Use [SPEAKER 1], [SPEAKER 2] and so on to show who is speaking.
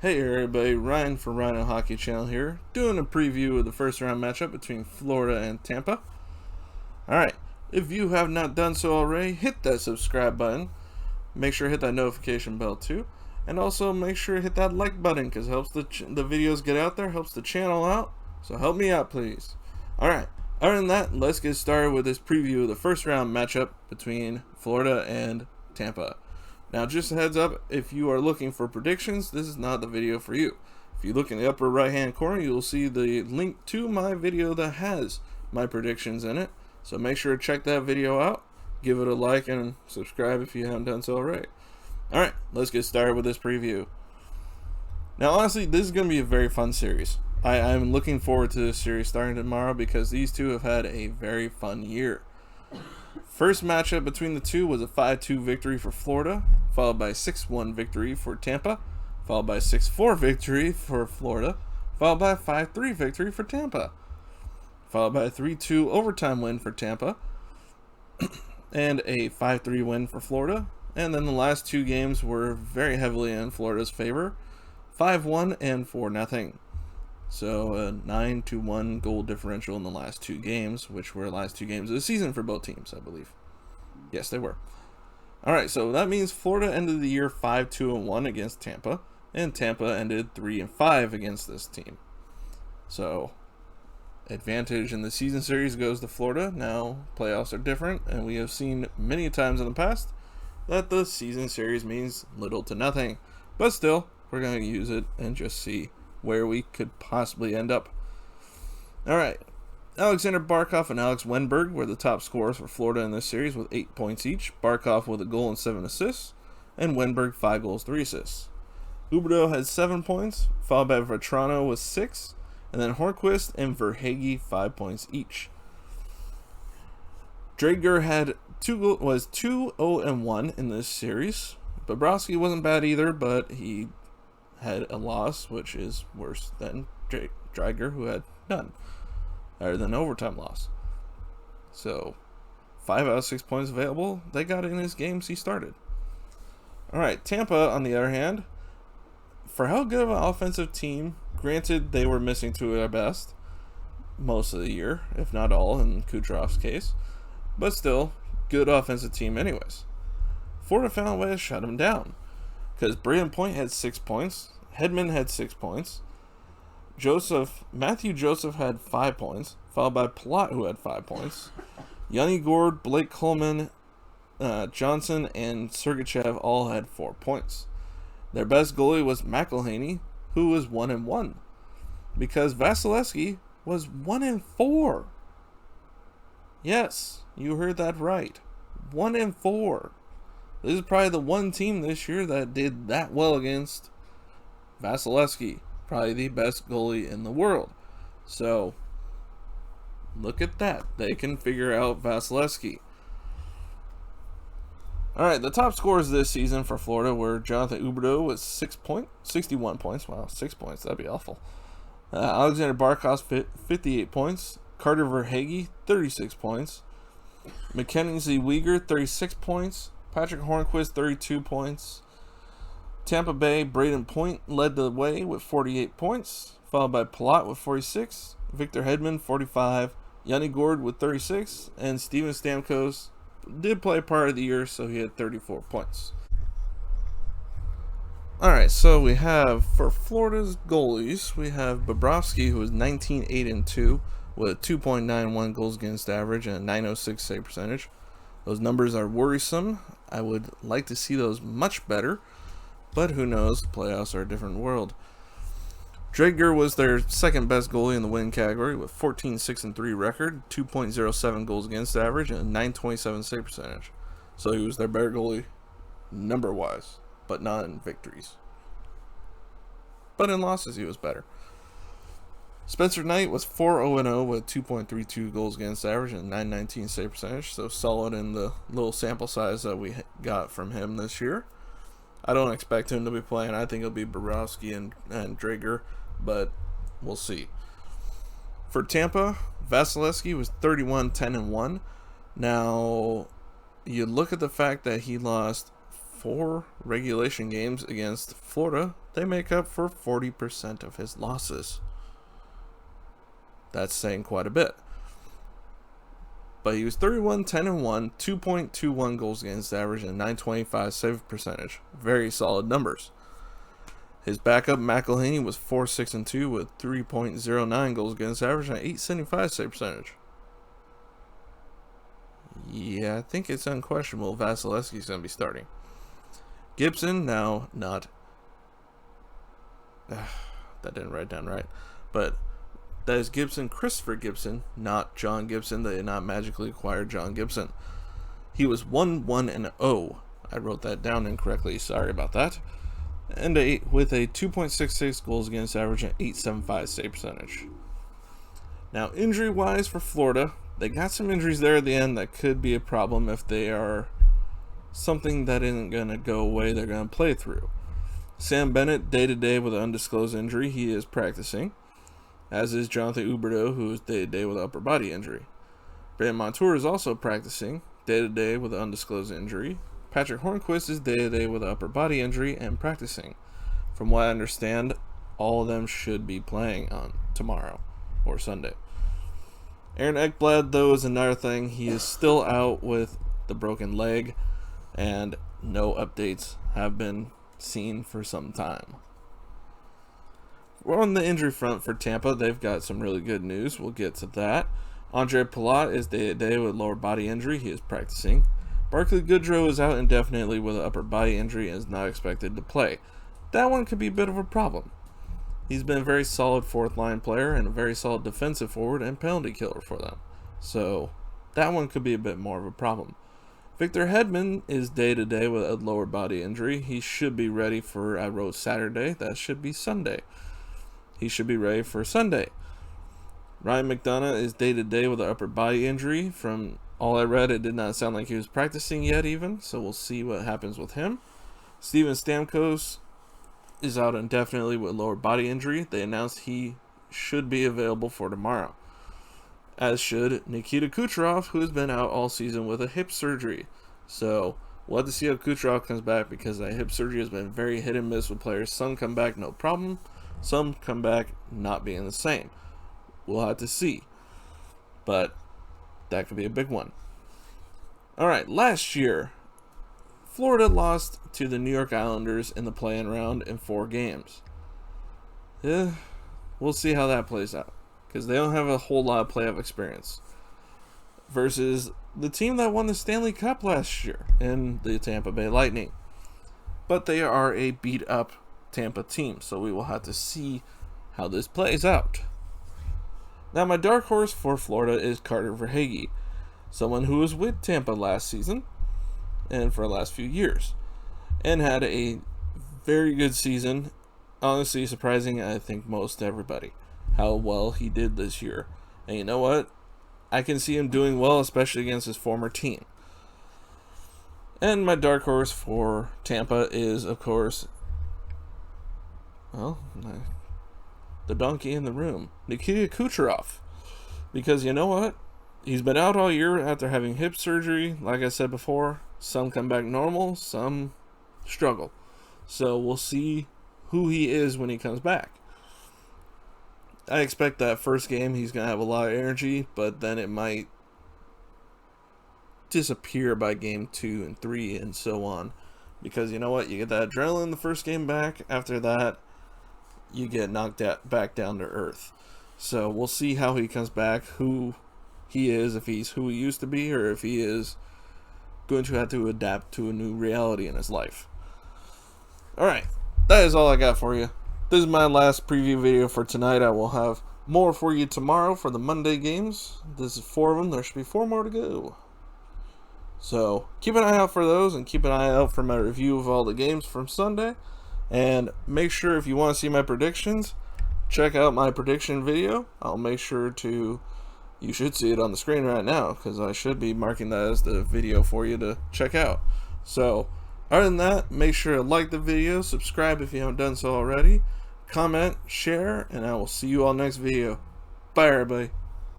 [SPEAKER 1] Hey everybody, Ryan for Ryan and Hockey Channel here, doing a preview of the first round matchup between Florida and Tampa. Alright, if you have not done so already, hit that subscribe button. Make sure to hit that notification bell too. And also make sure to hit that like button because it helps the videos get out there, helps the channel out. So help me out please. Alright, other than that, let's get started with this preview of the first round matchup between Florida and Tampa. Now, just a heads up, if you are looking for predictions, this is not the video for you. If you look in the upper right hand corner, you'll see the link to my video that has my predictions in it. So make sure to check that video out. Give it a like and subscribe if you haven't done so already. Alright, let's get started with this preview. Now, honestly, this is going to be a very fun series. I'm looking forward to this series starting tomorrow because these two have had a very fun year. First matchup between the two was a 5-2 victory for Florida, followed by a 6-1 victory for Tampa, followed by a 6-4 victory for Florida, followed by a 5-3 victory for Tampa, followed by a 3-2 overtime win for Tampa, and a 5-3 win for Florida. And then the last two games were very heavily in Florida's favor, 5-1 and 4-0. So a 9-1 goal differential in the last two games, which were the last two games of the season for both teams, I believe. Yes, they were. Alright, so that means Florida ended the year 5-2-1 against Tampa, and Tampa ended 3-5 against this team. So, advantage in the season series goes to Florida. Now, playoffs are different, and we have seen many times in the past that the season series means little to nothing. But still, we're going to use it and just see where we could possibly end up. Alright, Alexander Barkov and Alex Wenberg were the top scorers for Florida in this series with 8 points each. Barkov with a goal and 7 assists, and Wenberg 5 goals, 3 assists. Huberdeau had 7 points, followed by Vetrano with 6, and then Hornquist and Verhaeghe 5 points each. Drager had 2-0-1 in this series. Bobrovsky wasn't bad either, but he had a loss, which is worse than Drager, who had none, other than an overtime loss. So, 5 out of 6 points available. They got in his games he started. Alright, Tampa, on the other hand, for how good of an offensive team, granted they were missing two of their best most of the year, if not all in Kucherov's case, but still, good offensive team anyways. Florida found a way to shut them down, because Braden Point had 6 points, Hedman had 6 points, Matthew Joseph had 5 points, followed by Palat, who had 5 points. Yanni Gourde, Blake Coleman, Johnson, and Sergachev all had 4 points. Their best goalie was McElhaney, who was 1-1, because Vasilevsky was 1-4. Yes, you heard that right. 1-4. This is probably the one team this year that did that well against Vasilevsky, probably the best goalie in the world. So, look at that. They can figure out Vasilevsky. Alright, the top scorers this season for Florida were Jonathan Huberdeau with 61 points. Wow, 6 points. That'd be awful. Alexander Barkov, 58 points. Carter Verhaeghe, 36 points. Mackenzie Weegar, 36 points. Patrick Hornquist, 32 points. Tampa Bay, Braden Point led the way with 48 points, followed by Palat with 46, Victor Hedman, 45, Yanni Gourde with 36, and Steven Stamkos did play part of the year, so he had 34 points. Alright, so we have, for Florida's goalies, we have Bobrovsky, who was 19-8-2, with a 2.91 goals against average and a 906 save percentage. Those numbers are worrisome. I would like to see those much better, but who knows? Playoffs are a different world. Drager was their second best goalie in the win category with 14-6-3 record, 2.07 goals against average, and a 927 save percentage. So he was their better goalie number-wise, but not in victories. But in losses, he was better. Spencer Knight was 4-0-0 with 2.32 goals against average and 919 save percentage, so solid in the little sample size that we got from him this year. I don't expect him to be playing. I think it'll be Bobrovsky and Drager, but we'll see. For Tampa, Vasilevsky was 31-10-1. Now, you look at the fact that he lost 4 regulation games against Florida they make up for 40% of his losses. That's saying quite a bit. But he was 31-10-1, 2.21 goals against average, and 925 save percentage. Very solid numbers. His backup, McElhaney, was 4-6-2 with 3.09 goals against average and 875 save percentage. Yeah, I think it's unquestionable Vasilevsky's going to be starting. Gibson, now not... that didn't write down right. But that is Gibson, Christopher Gibson, not John Gibson. They did not magically acquire John Gibson. He was 1-1-0. I wrote that down incorrectly. Sorry about that. And with a 2.66 goals against average and 875 save percentage. Now, injury-wise for Florida, they got some injuries there at the end that could be a problem if they are something that isn't going to go away. They're going to play through. Sam Bennett, day-to-day with an undisclosed injury. He is practicing. As is Jonathan Huberdeau, who is day-to-day with an upper body injury. Brandon Montour is also practicing, day-to-day with an undisclosed injury. Patrick Hornquist is day-to-day with an upper body injury and practicing. From what I understand, all of them should be playing on tomorrow or Sunday. Aaron Ekblad, though, is another thing. He is still out with the broken leg, and no updates have been seen for some time. We're on the injury front for Tampa. They've got some really good news. We'll get to that. Andre Palat is day-to-day with lower body injury. He is practicing. Barclay Goodrow is out indefinitely with an upper body injury and is not expected to play. That one could be a bit of a problem. He's been a very solid fourth-line player and a very solid defensive forward and penalty killer for them. So that one could be a bit more of a problem. Victor Hedman is day-to-day with a lower body injury. He should be ready for, I wrote Saturday. That should be Sunday. He should be ready for Sunday. Ryan McDonough is day-to-day with an upper body injury. From all I read, it did not sound like he was practicing yet even, so we'll see what happens with him. Steven Stamkos is out indefinitely with lower body injury. They announced he should be available for tomorrow. As should Nikita Kucherov, who has been out all season with a hip surgery. So we'll have to see how Kucherov comes back, because that hip surgery has been very hit and miss with players. Some come back no problem. Some come back not being the same. We'll have to see. But that could be a big one. Alright, last year, Florida lost to the New York Islanders in the play-in round in 4 games. We'll see how that plays out, because they don't have a whole lot of playoff experience. Versus the team that won the Stanley Cup last year in the Tampa Bay Lightning. But they are a beat-up Tampa team, so we will have to see how this plays out. Now, my dark horse for Florida is Carter Verhaeghe, someone who was with Tampa last season and for the last few years, and had a very good season. Honestly, surprising, I think, most everybody, how well he did this year. And you know what? I can see him doing well, especially against his former team. And my dark horse for Tampa is, of course, well, the donkey in the room, Nikita Kucherov. Because you know what? He's been out all year after having hip surgery. Like I said before, some come back normal, some struggle. So we'll see who he is when he comes back. I expect that first game he's going to have a lot of energy, but then it might disappear by game 2 and 3 and so on. Because you know what? You get that adrenaline the first game back. After that, you get knocked back down to earth. So we'll see how he comes back, who he is, if he's who he used to be, or if he is going to have to adapt to a new reality in his life. Alright, that is all I got for you. This is my last preview video for tonight. I will have more for you tomorrow for the Monday games. This is 4 of them. There should be 4 more to go. So keep an eye out for those, and keep an eye out for my review of all the games from Sunday. And make sure, if you want to see my predictions, check out my prediction video. I'll make sure to, you should see it on the screen right now, because I should be marking that as the video for you to check out. So other than that, make sure to like the video, subscribe if you haven't done so already, comment, share, and I will see you all next video. Bye everybody.